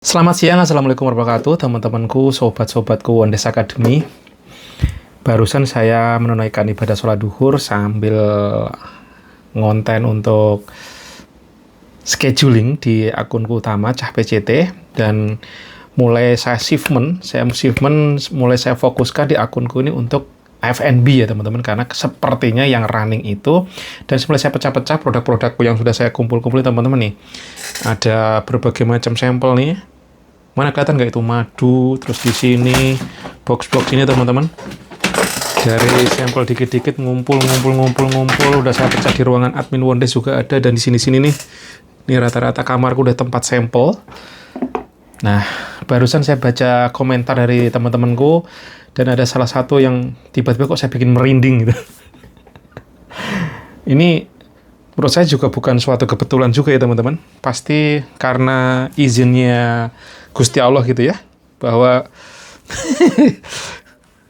Selamat siang, Assalamualaikum warahmatullahi wabarakatuh, teman-temanku, sobat-sobatku Wonders Academy. Barusan saya menunaikan ibadah sholat duhur sambil ngonten untuk scheduling di akunku utama, Cah PCT, dan mulai saya mulai saya fokuskan di akunku ini untuk FNB ya teman-teman, karena sepertinya yang running itu, dan mulai saya pecah-pecah produk-produkku yang sudah saya kumpul-kumpulin teman-teman nih. Ada berbagai macam sampel nih. Mana kelihatan nggak itu madu, terus di sini box-box ini teman-teman. Dari sampel dikit-dikit ngumpul, udah saya pecah di ruangan admin Wonders juga ada, dan di sini-sini nih. Ini rata-rata kamarku udah tempat sampel. Nah, barusan saya baca komentar dari teman-temanku, dan ada salah satu yang tiba-tiba kok saya bikin merinding gitu. Ini menurut saya juga bukan suatu kebetulan juga ya teman-teman. Pasti karena izinnya Gusti Allah gitu ya, bahwa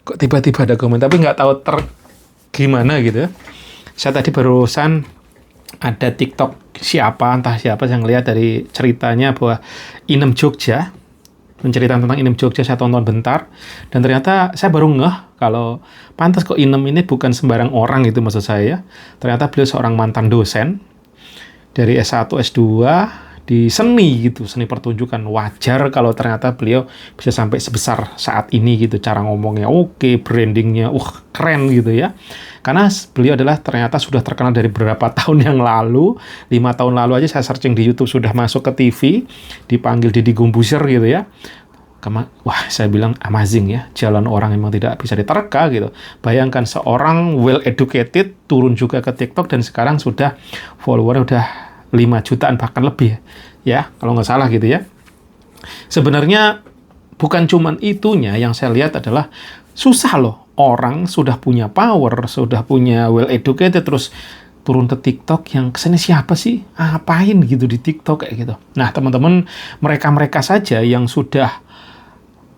kok tiba-tiba ada komen, tapi nggak tahu gimana gitu ya. Saya tadi barusan ada TikTok entah siapa yang lihat dari ceritanya bahwa Inem Jogja, menceritakan tentang Inem Jogja, saya tonton bentar, dan ternyata saya baru ngeh kalau pantas kok Inem ini bukan sembarang orang gitu maksud saya. Ternyata beliau seorang mantan dosen dari S1, S2 di seni gitu, seni pertunjukan. Wajar kalau ternyata beliau bisa sampai sebesar saat ini gitu, cara ngomongnya oke, brandingnya keren gitu ya. Karena beliau ternyata sudah terkenal dari beberapa tahun yang lalu, 5 tahun lalu aja saya searching di YouTube sudah masuk ke TV, dipanggil Deddy Corbuzier gitu ya. Wah, saya bilang amazing ya, jalan orang memang tidak bisa diterka gitu. Bayangkan seorang well educated turun juga ke TikTok dan sekarang sudah follower udah 5 jutaan bahkan lebih ya, kalau nggak salah gitu ya. Sebenarnya bukan cuman itunya, yang saya lihat adalah susah loh, orang sudah punya power, sudah punya well educated, terus turun ke TikTok, yang kesannya siapa sih? Apain gitu di TikTok kayak gitu. Nah teman-teman, mereka saja yang sudah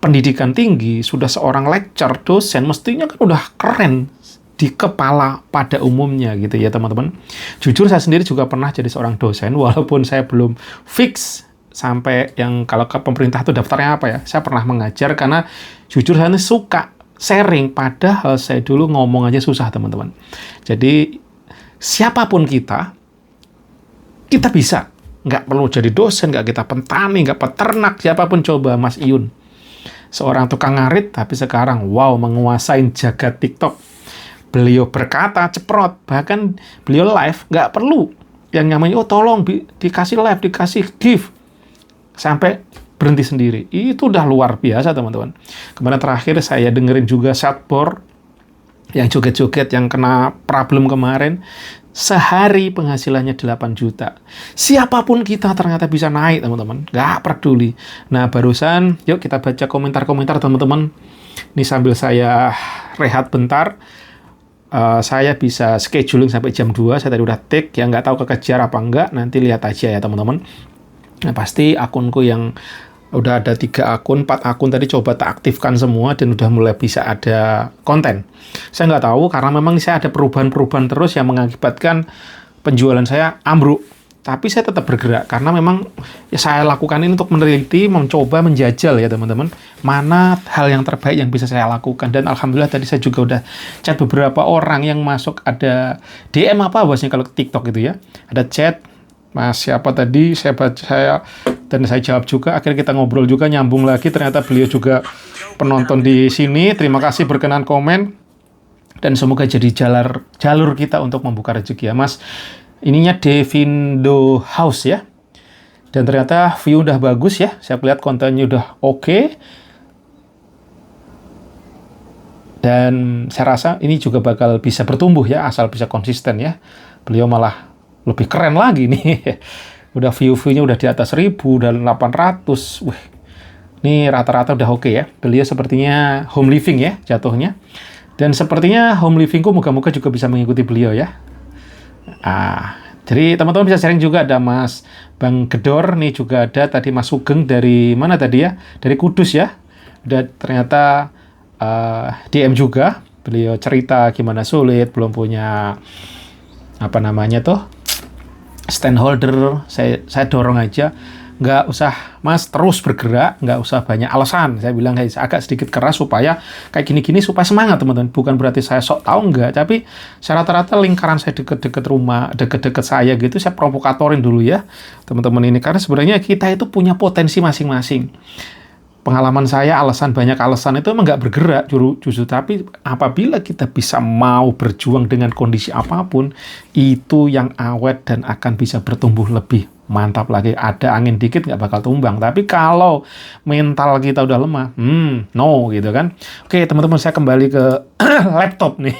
pendidikan tinggi, sudah seorang lecturer, dosen, mestinya kan udah keren di kepala pada umumnya gitu ya teman-teman. Jujur saya sendiri juga pernah jadi seorang dosen, walaupun saya belum fix sampai yang kalau ke pemerintah itu daftarnya apa ya. Saya pernah mengajar karena jujur saya ini suka sharing, padahal saya dulu ngomong aja susah teman-teman. Jadi siapapun kita bisa. Nggak perlu jadi dosen, nggak kita petani, nggak peternak, siapapun. Coba Mas Iyun, seorang tukang ngarit, tapi sekarang wow menguasai jagat TikTok. Beliau berkata ceprot, bahkan beliau live nggak perlu yang namanya tolong dikasih live, dikasih gift, sampai berhenti sendiri. Itu udah luar biasa teman-teman. Kemarin terakhir saya dengerin juga Satbor yang joget-joget yang kena problem kemarin, sehari penghasilannya 8 juta. Siapapun kita ternyata bisa naik teman-teman, nggak peduli. Nah barusan yuk kita baca komentar-komentar teman-teman. Ini sambil saya rehat bentar. Saya bisa scheduling sampai jam 2, saya tadi udah take, ya nggak tahu kekejar apa enggak, nanti lihat aja ya teman-teman. Nah pasti akunku yang udah ada 3 akun, 4 akun tadi coba tak aktifkan semua, dan udah mulai bisa ada konten. Saya nggak tahu, karena memang saya ada perubahan-perubahan terus yang mengakibatkan penjualan saya ambruk. Tapi saya tetap bergerak, karena memang ya saya lakukan ini untuk meneliti, mencoba, menjajal ya teman-teman, mana hal yang terbaik yang bisa saya lakukan. Dan alhamdulillah tadi saya juga udah chat beberapa orang yang masuk, ada DM apa bahasanya kalau TikTok gitu ya. Ada chat, Mas siapa tadi, dan saya jawab juga. Akhirnya kita ngobrol juga, nyambung lagi. Ternyata beliau juga penonton di sini. Terima kasih berkenan komen, dan semoga jadi jalur kita untuk membuka rezeki ya Mas. Ininya Devindo House ya. Dan ternyata view udah bagus ya. Saya lihat kontennya udah oke. Dan saya rasa ini juga bakal bisa bertumbuh ya, asal bisa konsisten ya. Beliau malah lebih keren lagi nih. Udah view-nya udah di atas 1000 dan 800. Wih. Ini rata-rata udah oke ya. Beliau sepertinya home living ya jatuhnya. Dan sepertinya home livingku moga-moga juga bisa mengikuti beliau ya. Jadi teman-teman bisa sharing juga, ada Mas Bang Gedor, nih juga ada tadi Mas Sugeng dari mana tadi ya? Dari Kudus ya. Udah ternyata DM juga, beliau cerita gimana sulit, belum punya stand holder. Saya dorong aja, nggak usah Mas terus bergerak, nggak usah banyak alasan. Saya bilang agak sedikit keras supaya kayak gini-gini supaya semangat teman-teman. Bukan berarti saya sok tahu enggak, tapi saya rata-rata lingkaran saya deket-deket rumah, deket-deket saya gitu, saya provokatorin dulu ya teman-teman ini. Karena sebenarnya kita itu punya potensi masing-masing. Pengalaman saya, banyak alasan itu emang nggak bergerak justru, tapi apabila kita bisa mau berjuang dengan kondisi apapun, itu yang awet dan akan bisa bertumbuh lebih mantap lagi. Ada angin dikit nggak bakal tumbang, tapi kalau mental kita udah lemah, no gitu kan. Oke teman-teman, saya kembali ke laptop nih.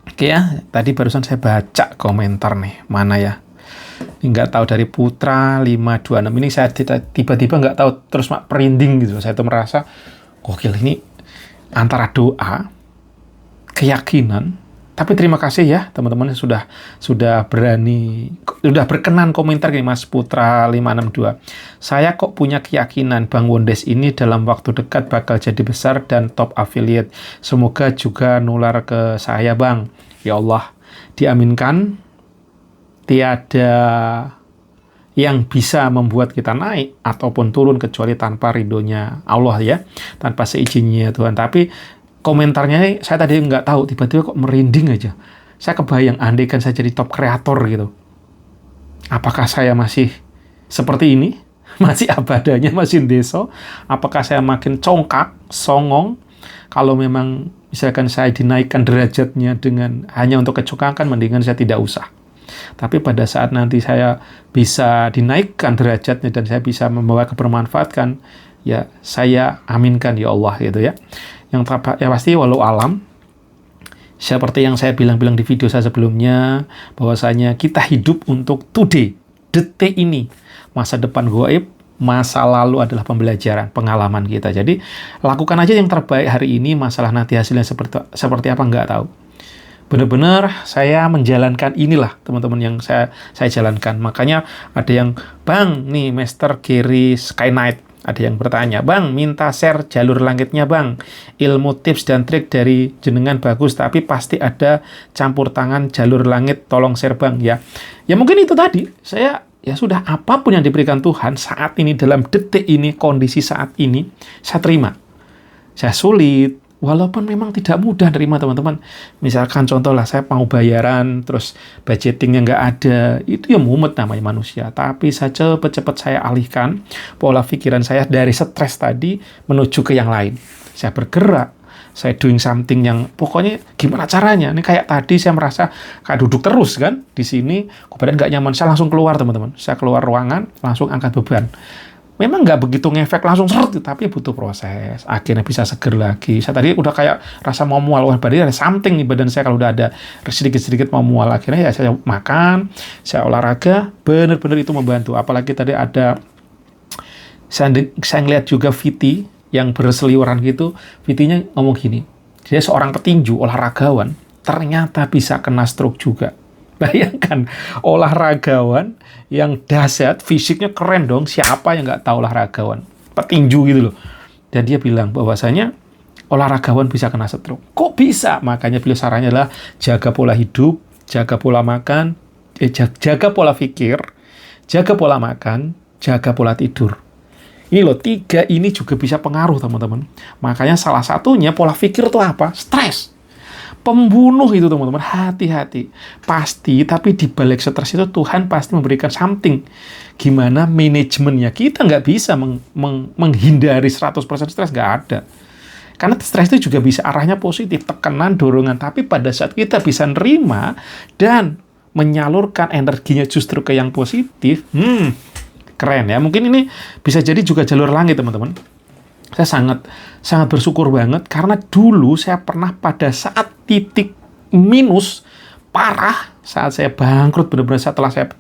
Oke ya, tadi barusan saya baca komentar nih, mana ya? Nggak tahu dari Putra 526 ini, saya tiba-tiba nggak tahu terus merinding gitu. Saya tuh merasa gokil, ini antara doa, keyakinan. Tapi terima kasih ya teman-teman sudah berkenan komentar gini, Mas Putra 562. Saya kok punya keyakinan Bang Wondes ini dalam waktu dekat bakal jadi besar dan top affiliate. Semoga juga nular ke saya Bang. Ya Allah, diaminkan. Tiada yang bisa membuat kita naik ataupun turun kecuali tanpa ridhonya Allah ya, tanpa seizinnya Tuhan. Tapi komentarnya saya tadi nggak tahu, tiba-tiba kok merinding aja. Saya kebayang andaikan saya jadi top kreator gitu. Apakah saya masih seperti ini? Masih abadanya, masih deso? Apakah saya makin congkak, songong? Kalau memang misalkan saya dinaikkan derajatnya dengan hanya untuk kecokangan, mendingan saya tidak usah. Tapi pada saat nanti saya bisa dinaikkan derajatnya dan saya bisa membawa kebermanfaatkan, ya saya aminkan ya Allah gitu ya. Yang pasti walau alam, seperti yang saya bilang-bilang di video saya sebelumnya, bahwasanya kita hidup untuk today, detik ini. Masa depan gaib, masa lalu adalah pembelajaran, pengalaman kita. Jadi lakukan aja yang terbaik hari ini, masalah nanti hasilnya seperti apa nggak tahu. Benar-benar saya menjalankan inilah teman-teman yang saya jalankan. Makanya ada yang, Bang, nih Master Gary Sky Knight, ada yang bertanya, Bang, minta share jalur langitnya Bang. Ilmu tips dan trik dari jenengan bagus, tapi pasti ada campur tangan jalur langit, tolong share Bang ya. Ya mungkin itu tadi, saya ya sudah, apapun yang diberikan Tuhan saat ini, dalam detik ini, kondisi saat ini, saya terima. Saya sulit, walaupun memang tidak mudah nerima teman-teman. Misalkan contoh lah, saya mau bayaran, terus budgetingnya nggak ada, itu ya mumet namanya manusia. Tapi saya cepet-cepet saya alihkan pola pikiran saya dari stres tadi menuju ke yang lain. Saya bergerak, saya doing something yang pokoknya gimana caranya. Ini kayak tadi saya merasa kayak duduk terus kan di sini, badan nggak nyaman, saya langsung keluar teman-teman. Saya keluar ruangan, langsung angkat beban. Memang nggak begitu ngefek langsung seret, tapi butuh proses. Akhirnya bisa seger lagi. Saya tadi udah kayak rasa mau mual, berarti ada something di badan saya kalau udah ada sedikit-sedikit mau mual. Akhirnya ya saya makan, saya olahraga, benar-benar itu membantu. Apalagi tadi ada, saya ngeliat juga VT yang berseliweran gitu. VT-nya ngomong gini, dia seorang petinju, olahragawan, ternyata bisa kena stroke juga. Bayangkan, olahragawan yang dahsyat, fisiknya keren dong, siapa yang nggak tahu olahragawan, petinju gitu loh. Dan dia bilang bahwasanya olahragawan bisa kena stroke. Kok bisa? Makanya beliau sarannya adalah jaga pola hidup, jaga pola makan, jaga pola pikir, jaga pola makan, jaga pola tidur. Ini loh, 3 ini juga bisa pengaruh teman-teman. Makanya salah satunya pola pikir itu apa? Stres. Pembunuh itu teman-teman, hati-hati. Pasti, tapi di balik stres itu Tuhan pasti memberikan something. Gimana manajemennya? Kita nggak bisa menghindari 100% stres, nggak ada. Karena stres itu juga bisa arahnya positif, tekanan, dorongan. Tapi pada saat kita bisa nerima dan menyalurkan energinya justru ke yang positif, keren ya. Mungkin ini bisa jadi juga jalur langit teman-teman. Saya sangat bersyukur banget karena dulu saya pernah pada saat titik minus parah, saat saya bangkrut benar-benar setelah saya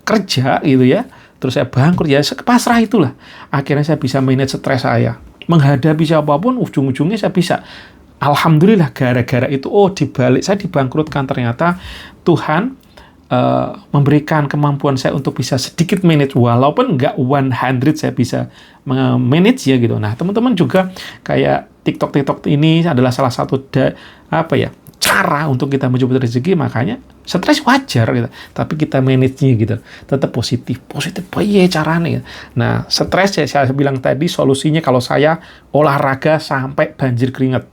kerja gitu ya, terus saya bangkrut ya, pasrah itulah. Akhirnya saya bisa manage stres saya, menghadapi siapapun, ujung-ujungnya saya bisa. Alhamdulillah gara-gara itu, dibalik saya dibangkrutkan, ternyata Tuhan memberikan kemampuan saya untuk bisa sedikit manage, walaupun nggak 100 saya bisa manage ya gitu. Nah teman-teman juga kayak TikTok ini adalah salah satu cara untuk kita menjemput rezeki, makanya stres wajar gitu. Tapi kita manage-nya gitu. Tetap positif. Positif apa ya caranya? Nah, stres ya saya bilang tadi solusinya kalau saya olahraga sampai banjir keringat.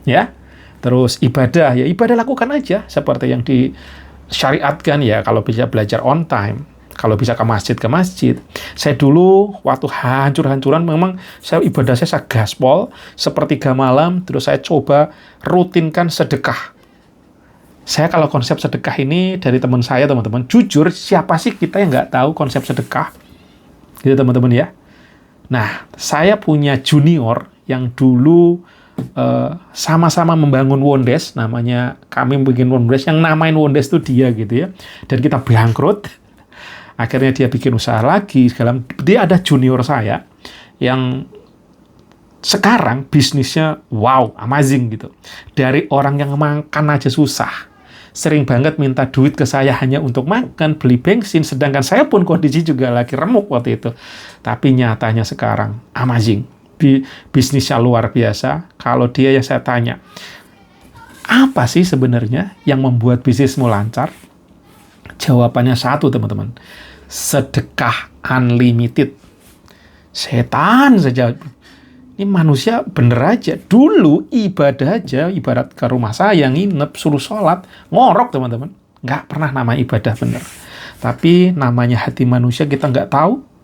Ya. Terus ibadah, ya ibadah lakukan aja seperti yang disyariatkan ya, kalau bisa belajar on time. Kalau bisa ke masjid. Saya dulu waktu hancur-hancuran memang saya ibadah saya gaspol sepertiga malam, terus saya coba rutinkan sedekah. Saya kalau konsep sedekah ini dari teman saya, teman-teman, jujur siapa sih kita yang nggak tahu konsep sedekah? Gitu teman-teman ya. Nah, saya punya junior yang dulu sama-sama membangun Wondes, namanya kami bikin Wondes, yang namain Wondes itu dia gitu ya. Dan kita bangkrut. Akhirnya dia bikin usaha lagi, dia ada junior saya yang sekarang bisnisnya wow, amazing gitu. Dari orang yang makan aja susah, sering banget minta duit ke saya hanya untuk makan, beli bensin, sedangkan saya pun kondisi juga lagi remuk waktu itu. Tapi nyatanya sekarang amazing, bisnisnya luar biasa. Kalau dia yang saya tanya, apa sih sebenarnya yang membuat bisnismu lancar? Jawabannya satu, teman-teman. Sedekah unlimited. Setan saja. Ini manusia bener aja. Dulu ibadah aja, ibarat ke rumah saya, nginep, suruh sholat, ngorok teman-teman. Nggak pernah nama ibadah bener. Tapi namanya hati manusia kita nggak tahu.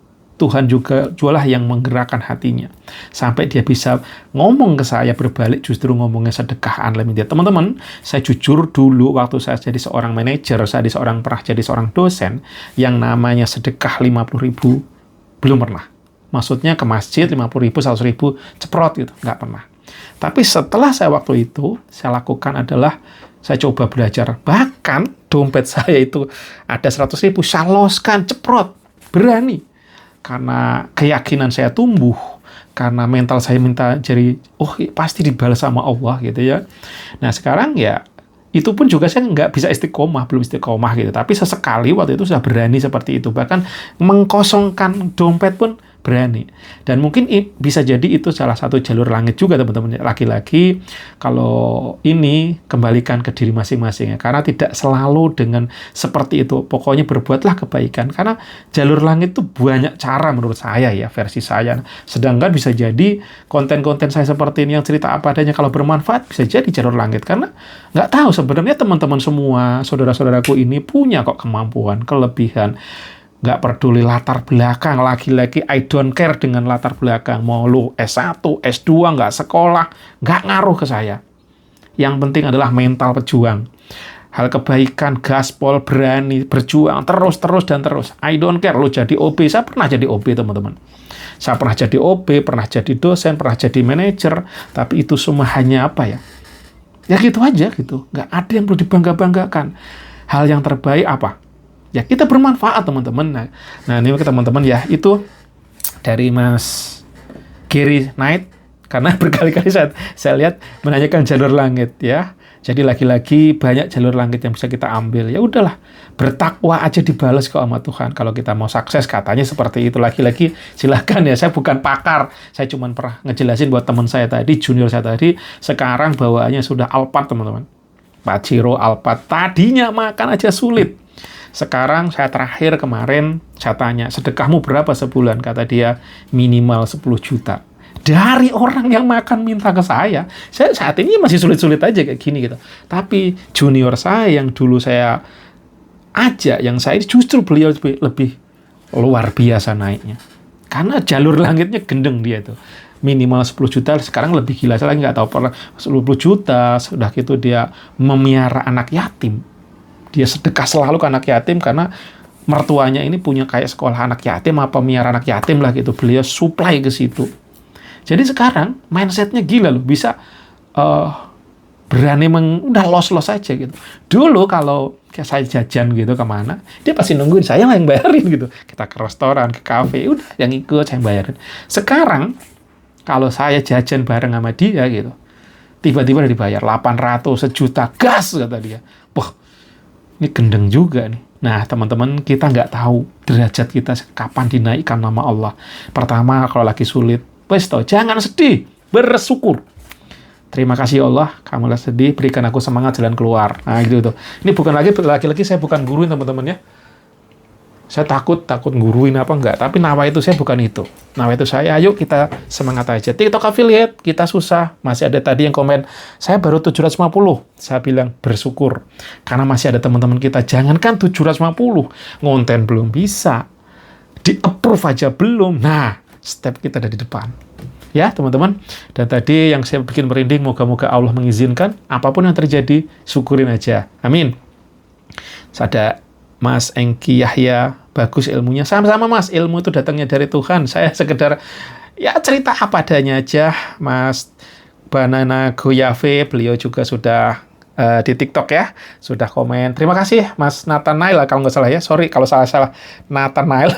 Tuhan juga jualah yang menggerakkan hatinya. Sampai dia bisa ngomong ke saya berbalik, justru ngomongnya sedekah unlimited. Teman-teman, saya jujur dulu waktu saya jadi seorang manajer, pernah jadi seorang dosen, yang namanya sedekah 50.000, belum pernah. Maksudnya ke masjid 50.000, 100.000, ceprot gitu, nggak pernah. Tapi setelah saya waktu itu, saya lakukan adalah, saya coba belajar. Bahkan dompet saya itu ada 100.000, saya loskan, ceprot, berani. Karena keyakinan saya tumbuh, karena mental saya minta jadi, pasti dibalas sama Allah gitu ya. Nah sekarang ya, itu pun juga saya nggak bisa istiqomah, belum istiqomah gitu. Tapi sesekali waktu itu sudah berani seperti itu. Bahkan mengkosongkan dompet pun berani. Dan mungkin bisa jadi itu salah satu jalur langit juga teman-teman. Lagi-lagi kalau ini kembalikan ke diri masing-masing ya. Karena tidak selalu dengan seperti itu. Pokoknya berbuatlah kebaikan. Karena jalur langit itu banyak cara menurut saya ya, versi saya. Sedangkan bisa jadi konten-konten saya seperti ini yang cerita apa adanya, kalau bermanfaat bisa jadi jalur langit. Karena nggak tahu sebenarnya teman-teman semua, saudara-saudaraku ini punya kok kemampuan, kelebihan. Nggak peduli latar belakang, lagi-lagi I don't care dengan latar belakang. Mau lu S1, S2, nggak sekolah, nggak ngaruh ke saya. Yang penting adalah mental pejuang. Hal kebaikan, gaspol, berani, berjuang, terus. I don't care, lu jadi OB. Saya pernah jadi OB, teman-teman. Saya pernah jadi OB, pernah jadi dosen, pernah jadi manajer. Tapi itu semua hanya apa ya? Ya gitu aja gitu. Nggak ada yang perlu dibangga-banggakan. Hal yang terbaik apa? Ya kita bermanfaat teman-teman. Nah ini teman-teman ya, itu dari Mas Gary Knight, karena berkali-kali saya lihat menanyakan jalur langit ya. Jadi lagi-lagi banyak jalur langit yang bisa kita ambil. Ya udahlah, bertakwa aja dibalas kok sama Tuhan. Kalau kita mau sukses katanya seperti itu. Lagi-lagi silakan ya, saya bukan pakar. Saya cuma pernah ngejelasin buat teman saya tadi, junior saya tadi, sekarang bawaannya sudah Alphard teman-teman. Pajero, Alphard, tadinya makan aja sulit. Sekarang saya terakhir kemarin, saya tanya, sedekahmu berapa sebulan? Kata dia, minimal 10 juta. Dari orang yang makan minta ke saya saat ini masih sulit-sulit aja kayak gini gitu. Tapi junior saya yang dulu saya ajak, yang saya justru beliau lebih luar biasa naiknya. Karena jalur langitnya gendeng dia itu. Minimal 10 juta, sekarang lebih gila. Saya lagi nggak tahu, pernah 10 juta, sudah gitu dia memiara anak yatim. Dia sedekah selalu ke anak yatim karena mertuanya ini punya kayak sekolah anak yatim apa miara anak yatim lah gitu. Beliau supply ke situ. Jadi sekarang mindsetnya gila loh, bisa berani udah los-los aja gitu. Dulu kalau kayak saya jajan gitu kemana, dia pasti nungguin saya lah yang bayarin gitu. Kita ke restoran, ke kafe, udah yang ikut saya yang bayarin. Sekarang kalau saya jajan bareng sama dia gitu, tiba-tiba udah dibayar 800, sejuta, gas kata dia. Wah, ini gendeng juga nih. Nah, teman-teman, kita nggak tahu derajat kita kapan dinaikkan nama Allah. Pertama, kalau lagi sulit, wes toh, jangan sedih, bersyukur. Terima kasih ya Allah, kamu lagi sedih, berikan aku semangat jalan keluar. Nah gitu tuh. Ini bukan lagi saya bukan guruin teman-teman ya. Saya takut guruin apa enggak. Tapi nawa itu saya bukan itu. Nawa itu saya, ayo kita semangat aja. TikTok affiliate, kita susah. Masih ada tadi yang komen, saya baru 750. Saya bilang bersyukur. Karena masih ada teman-teman kita, jangankan 750, ngonten belum bisa. Di-approve aja belum. Nah, step kita ada di depan. Ya teman-teman, dan tadi yang saya bikin merinding, moga-moga Allah mengizinkan, apapun yang terjadi, syukurin aja. Amin. Ada Mas Engki Yahya, bagus ilmunya. Sama-sama Mas, ilmu itu datangnya dari Tuhan. Saya sekedar, ya cerita apa adanya aja. Mas Banana Goyave, beliau juga sudah di TikTok ya, sudah komen. Terima kasih Mas Nathanael, kalau nggak salah ya. Sorry kalau salah-salah Nathanael.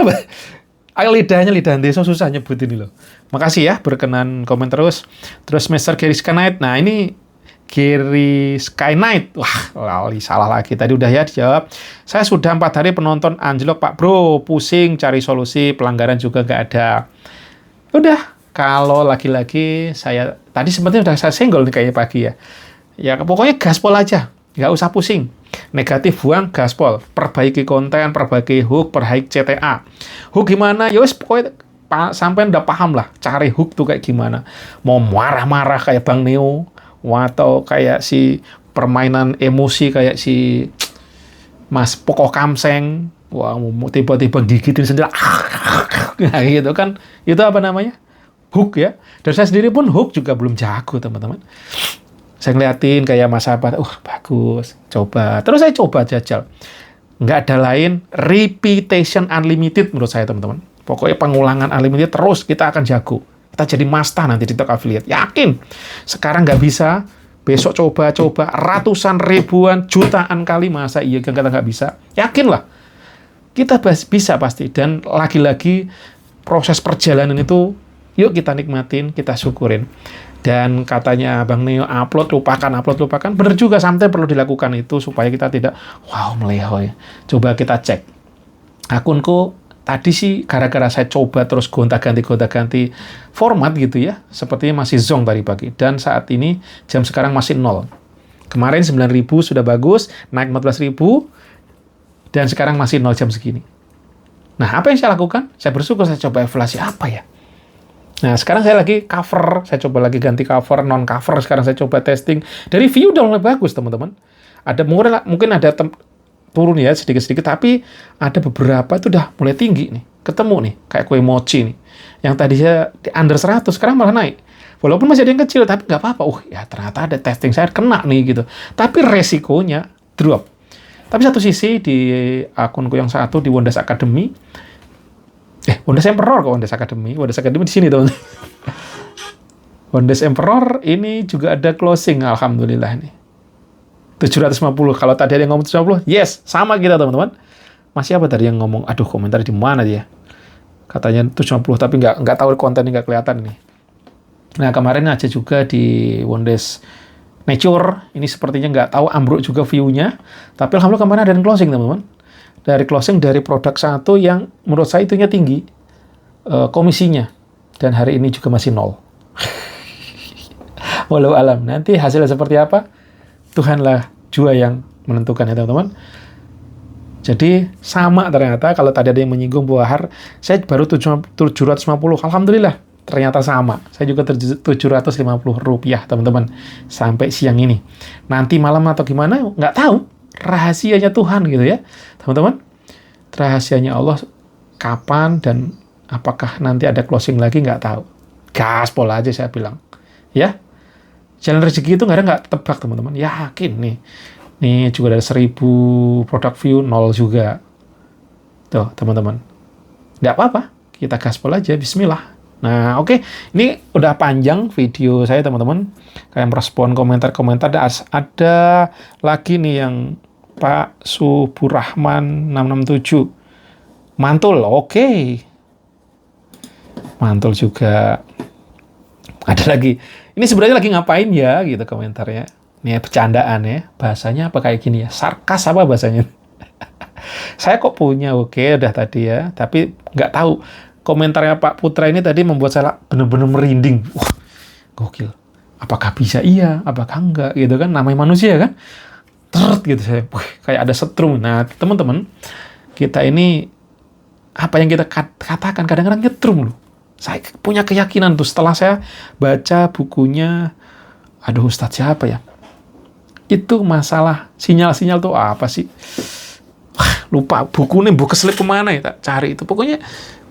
Ayo lidahnya lidah desa susah nyebut ini loh. Makasih ya berkenan komen terus. Terus Mr. Gary Sky Knight. Nah ini Gary Sky Knight. Wah lali salah lagi. Tadi udah ya dijawab. Saya sudah 4 hari penonton anjlok Pak Bro. Pusing cari solusi. Pelanggaran juga nggak ada. Udah. Kalau lagi-lagi saya tadi sebenarnya udah saya senggol nih kayaknya pagi ya. Ya pokoknya gaspol aja. Nggak usah pusing. Negatif buang, gaspol. Perbaiki konten, perbaiki hook, perbaiki CTA. Hook gimana? Ya wis pokoknya sampai udah paham lah. Cari hook tuh kayak gimana. Mau marah-marah kayak Bang Neo. Atau kayak si permainan emosi kayak si Mas Poko Kamseng. Wah, mau tiba-tiba gigitin sendiri. Nah gitu kan. Itu apa namanya? Hook ya. Dan saya sendiri pun hook juga belum jago teman-teman. Saya ngeliatin kayak Mas Sahabat, bagus, coba. Terus saya coba jajal. Nggak ada lain, repetition unlimited menurut saya teman-teman. Pokoknya pengulangan unlimited terus kita akan jago. Kita jadi master nanti di TikTok affiliate. Yakin. Sekarang nggak bisa, besok coba-coba ratusan ribuan jutaan kali, masa iya kita nggak bisa. Yakin lah. Kita bisa pasti. Dan lagi-lagi proses perjalanan itu, yuk kita nikmatin, kita syukurin. Dan katanya Bang Neo, upload lupakan. Bener juga, sampai perlu dilakukan itu supaya kita tidak, wow melehoy. Coba kita cek. Akunku tadi sih gara-gara saya coba terus gonta-ganti format gitu ya. Sepertinya masih zonk tadi pagi. Dan saat ini jam sekarang masih 0. Kemarin 9.000 sudah bagus, naik 14.000. Dan sekarang masih 0 jam segini. Nah apa yang saya lakukan? Saya bersyukur, saya coba evaluasi apa ya. Nah, sekarang saya lagi cover, saya coba lagi ganti cover, non-cover, sekarang saya coba testing. Dari view udah mulai bagus, teman-teman. Ada mungkin ada turun ya, sedikit-sedikit, tapi ada beberapa itu udah mulai tinggi nih. Ketemu nih, kayak kue mochi nih. Yang tadi saya di under 100, sekarang malah naik. Walaupun masih ada yang kecil, tapi nggak apa-apa. Ya ternyata ada testing saya kena nih gitu. Tapi resikonya drop. Tapi satu sisi di akunku yang satu, di Wondas Academy, Wondas Emperor kok, Wondas Academy di sini teman. Wondas Emperor ini juga ada closing, alhamdulillah nih. 750. Kalau tadi ada yang ngomong 750, yes, sama kita teman-teman. Masih apa tadi yang ngomong? Aduh, komentar di mana dia? Katanya 750 tapi nggak tahu kontennya, nggak kelihatan nih. Nah, kemarin aja juga di Wondas Nature, ini sepertinya nggak tahu, ambruk juga view-nya. Tapi alhamdulillah kemarin ada yang closing teman-teman. Dari closing dari produk satu yang menurut saya itunya tinggi komisinya, dan hari ini juga masih 0. Walau alam, nanti hasilnya seperti apa Tuhanlah jua yang menentukan ya teman-teman. Jadi sama ternyata, kalau tadi ada yang menyinggung bahwa saya baru 750, alhamdulillah ternyata sama. Saya juga 750 rupiah teman-teman sampai siang ini. Nanti malam atau gimana nggak tahu. Rahasianya Tuhan gitu ya teman-teman. Rahasianya Allah kapan dan apakah nanti ada closing lagi nggak tahu. Gaspol aja saya bilang ya. Jalan rezeki itu nggak tebak teman-teman. Yakin nih juga ada 1000 produk view, 0 juga tuh teman-teman. Nggak apa-apa, kita gaspol aja, bismillah. Nah oke. Ini udah panjang video saya teman-teman. Kalian merespon komentar-komentar. Ada lagi nih yang Pak Suburahman 667. Mantul, oke. Mantul juga. Ada lagi. Ini sebenarnya lagi ngapain ya gitu komentarnya. Ini bercandaan ya. Bahasanya apa kayak gini ya? Sarkas apa bahasanya? Saya kok punya, oke udah tadi ya. Tapi nggak tahu. Komentarnya Pak Putra ini tadi membuat saya benar-benar merinding. Wah, gokil. Apakah bisa? Iya, apakah enggak? Gitu kan, namanya manusia kan. Gitu saya, kayak ada setrum. Nah, teman-teman, kita ini apa yang kita katakan kadang-kadang nyetrum loh. Saya punya keyakinan tuh setelah saya baca bukunya, aduh Ustadz siapa ya? Itu masalah sinyal-sinyal tuh apa sih? Lupa bukunya, buku keselip kemana ya, tak cari itu. Pokoknya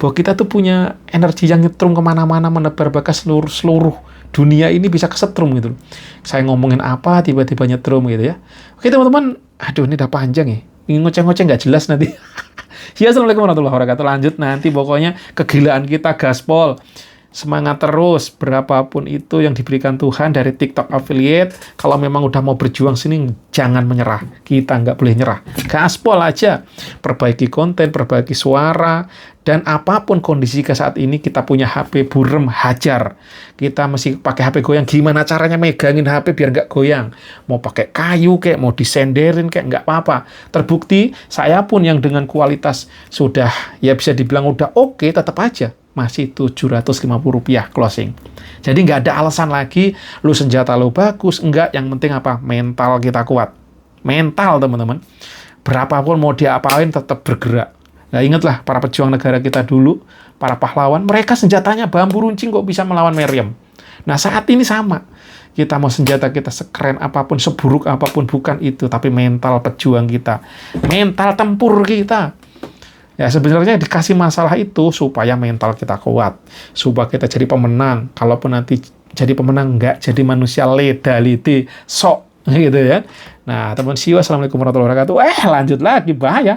bahwa kita tuh punya energi yang nyetrum kemana-mana, menebar bakas seluruh dunia ini bisa kesetrum gitu. Saya ngomongin apa, tiba-tiba nyetrum gitu ya. Oke teman-teman, aduh ini udah panjang ya. Ini ngoceh-ngoceh nggak jelas nanti. Ya, assalamualaikum warahmatullahi wabarakatuh. Lanjut nanti pokoknya kegilaan kita gaspol. Semangat terus, berapapun itu yang diberikan Tuhan dari TikTok affiliate. Kalau memang udah mau berjuang sini, jangan menyerah. Kita nggak boleh nyerah. Gaspol aja. Perbaiki konten, perbaiki suara, dan apapun kondisi ke saat ini, kita punya HP burem, hajar. Kita mesti pakai HP goyang. Gimana caranya megangin HP biar nggak goyang? Mau pakai kayu kayak, mau disenderin kayak, nggak apa-apa. Terbukti, saya pun yang dengan kualitas sudah, ya bisa dibilang udah oke, tetap aja masih Rp750 closing. Jadi nggak ada alasan lagi, lu senjata lu bagus, enggak, yang penting apa? Mental kita kuat. Mental, teman-teman. Berapapun mau diapain, tetap bergerak. Nah, ingatlah, para pejuang negara kita dulu, para pahlawan, mereka senjatanya bambu runcing kok bisa melawan meriam. Nah, saat ini sama. Kita mau senjata kita sekeren apapun, seburuk apapun, bukan itu, tapi mental pejuang kita. Mental tempur kita. Ya sebenarnya dikasih masalah itu supaya mental kita kuat, supaya kita jadi pemenang. Kalaupun nanti jadi pemenang, nggak jadi manusia leda-lede, sok gitu ya. Nah teman-teman, assalamualaikum warahmatullahi wabarakatuh. Lanjut lagi, bahaya.